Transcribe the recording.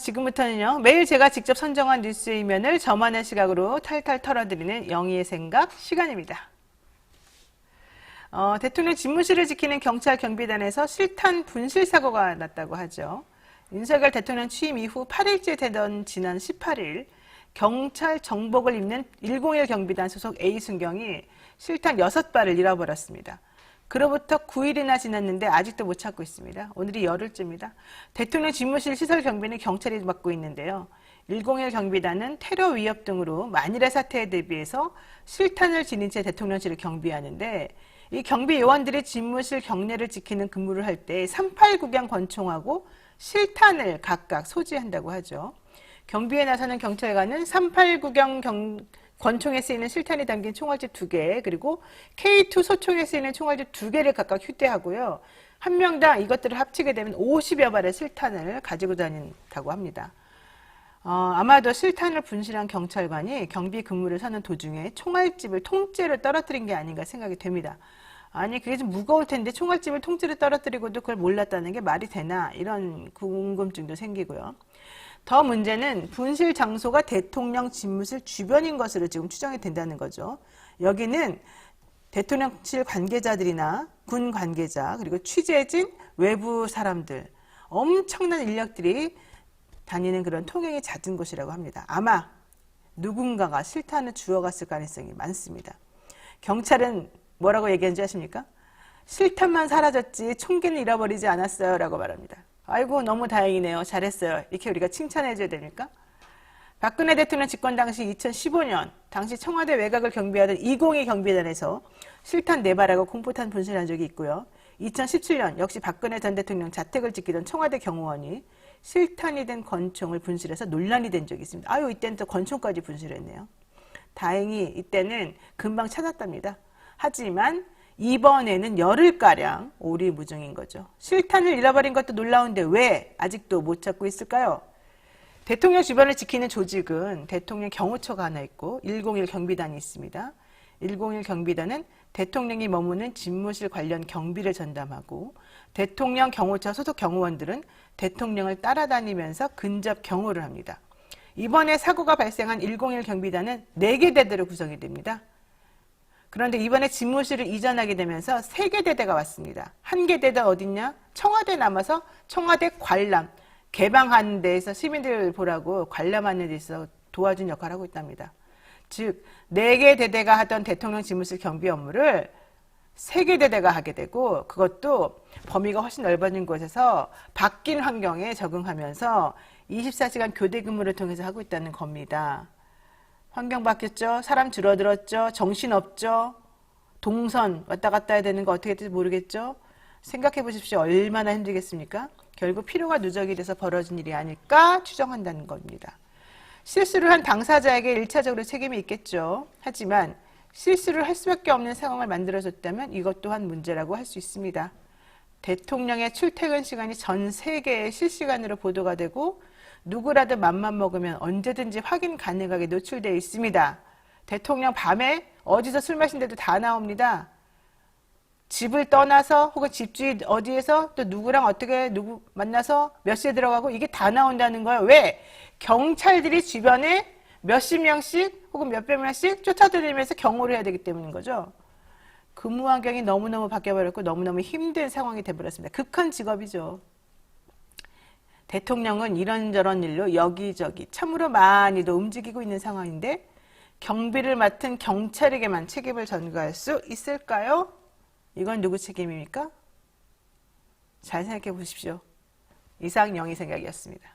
지금부터는요, 매일 제가 직접 선정한 뉴스 이면을 저만의 시각으로 탈탈 털어드리는 영희의 생각 시간입니다. 대통령 집무실을 지키는 경찰 경비단에서 실탄 분실 사고가 났다고 하죠. 윤석열 대통령 취임 이후 8일째 되던 지난 18일 경찰 정복을 입는 101 경비단 소속 A순경이 실탄 6발을 잃어버렸습니다. 그로부터 9일이나 지났는데 아직도 못 찾고 있습니다. 오늘이 열흘째입니다. 대통령 집무실 시설 경비는 경찰이 맡고 있는데요. 101 경비단은 테러 위협 등으로 만일의 사태에 대비해서 실탄을 지닌 채 대통령실을 경비하는데 이 경비 요원들이 집무실 경내를 지키는 근무를 할 때 389경 권총하고 실탄을 각각 소지한다고 하죠. 경비에 나서는 경찰관은 389경 권총에 쓰이는 실탄이 담긴 총알집 2개, 그리고 K2 소총에 쓰이는 총알집 2개를 각각 휴대하고요. 한 명당 이것들을 합치게 되면 50여 발의 실탄을 가지고 다닌다고 합니다. 아마도 실탄을 분실한 경찰관이 경비 근무를 서는 도중에 총알집을 통째로 떨어뜨린 게 아닌가 생각이 됩니다. 아니, 그게 좀 무거울 텐데 총알집을 통째로 떨어뜨리고도 그걸 몰랐다는 게 말이 되나, 이런 궁금증도 생기고요. 더 문제는 분실 장소가 대통령 집무실 주변인 것으로 지금 추정이 된다는 거죠. 여기는 대통령실 관계자들이나 군 관계자, 그리고 취재진, 외부 사람들, 엄청난 인력들이 다니는 그런 통행이 잦은 곳이라고 합니다. 아마 누군가가 실탄을 주워갔을 가능성이 많습니다. 경찰은 뭐라고 얘기하는지 아십니까? 실탄만 사라졌지 총기는 잃어버리지 않았어요 라고 말합니다. 아이고, 너무 다행이네요. 잘했어요. 이렇게 우리가 칭찬해줘야 됩니까? 박근혜 대통령 집권 당시 2015년 당시 청와대 외곽을 경비하던 202 경비단에서 실탄 4발하고 공포탄 분실한 적이 있고요. 2017년 역시 박근혜 전 대통령 자택을 지키던 청와대 경호원이 실탄이 된 권총을 분실해서 논란이 된 적이 있습니다. 아유, 이때는 또 권총까지 분실했네요. 다행히 이때는 금방 찾았답니다. 하지만 이번에는 열흘가량 오리무중인 거죠. 실탄을 잃어버린 것도 놀라운데 왜 아직도 못 찾고 있을까요? 대통령 주변을 지키는 조직은 대통령 경호처가 하나 있고 101 경비단이 있습니다. 101 경비단은 대통령이 머무는 집무실 관련 경비를 전담하고 대통령 경호처 소속 경호원들은 대통령을 따라다니면서 근접 경호를 합니다. 이번에 사고가 발생한 101 경비단은 4개 대대로 구성이 됩니다. 그런데 이번에 집무실을 이전하게 되면서 3개 대대가 왔습니다. 1개 대대가 어딨냐? 청와대에 남아서 청와대 관람, 개방하는 데에서 시민들 보라고 관람하는 데서 도와준 역할을 하고 있답니다. 즉 4개 대대가 하던 대통령 집무실 경비 업무를 3개 대대가 하게 되고, 그것도 범위가 훨씬 넓어진 곳에서 바뀐 환경에 적응하면서 24시간 교대 근무를 통해서 하고 있다는 겁니다. 환경 바뀌었죠. 사람 줄어들었죠. 정신없죠. 동선 왔다 갔다 해야 되는 거 어떻게 될지 모르겠죠. 생각해 보십시오. 얼마나 힘들겠습니까? 결국 필요가 누적이 돼서 벌어진 일이 아닐까 추정한다는 겁니다. 실수를 한 당사자에게 1차적으로 책임이 있겠죠. 하지만 실수를 할 수밖에 없는 상황을 만들어줬다면 이것 또한 문제라고 할 수 있습니다. 대통령의 출퇴근 시간이 전 세계에 실시간으로 보도가 되고 누구라도 맘만 먹으면 언제든지 확인 가능하게 노출되어 있습니다. 대통령 밤에 어디서 술 마신데도 다 나옵니다. 집을 떠나서 혹은 집주인 어디에서 또 누구랑 어떻게 누구 만나서 몇 시에 들어가고 이게 다 나온다는 거예요. 왜? 경찰들이 주변에 몇십 명씩 혹은 몇백 명씩 쫓아다니면서 경호를 해야 되기 때문인 거죠. 근무 환경이 너무너무 바뀌어버렸고 너무너무 힘든 상황이 돼버렸습니다. 극한 직업이죠. 대통령은 이런저런 일로 여기저기 참으로 많이도 움직이고 있는 상황인데 경비를 맡은 경찰에게만 책임을 전가할 수 있을까요? 이건 누구 책임입니까? 잘 생각해 보십시오. 이상 영희 생각이었습니다.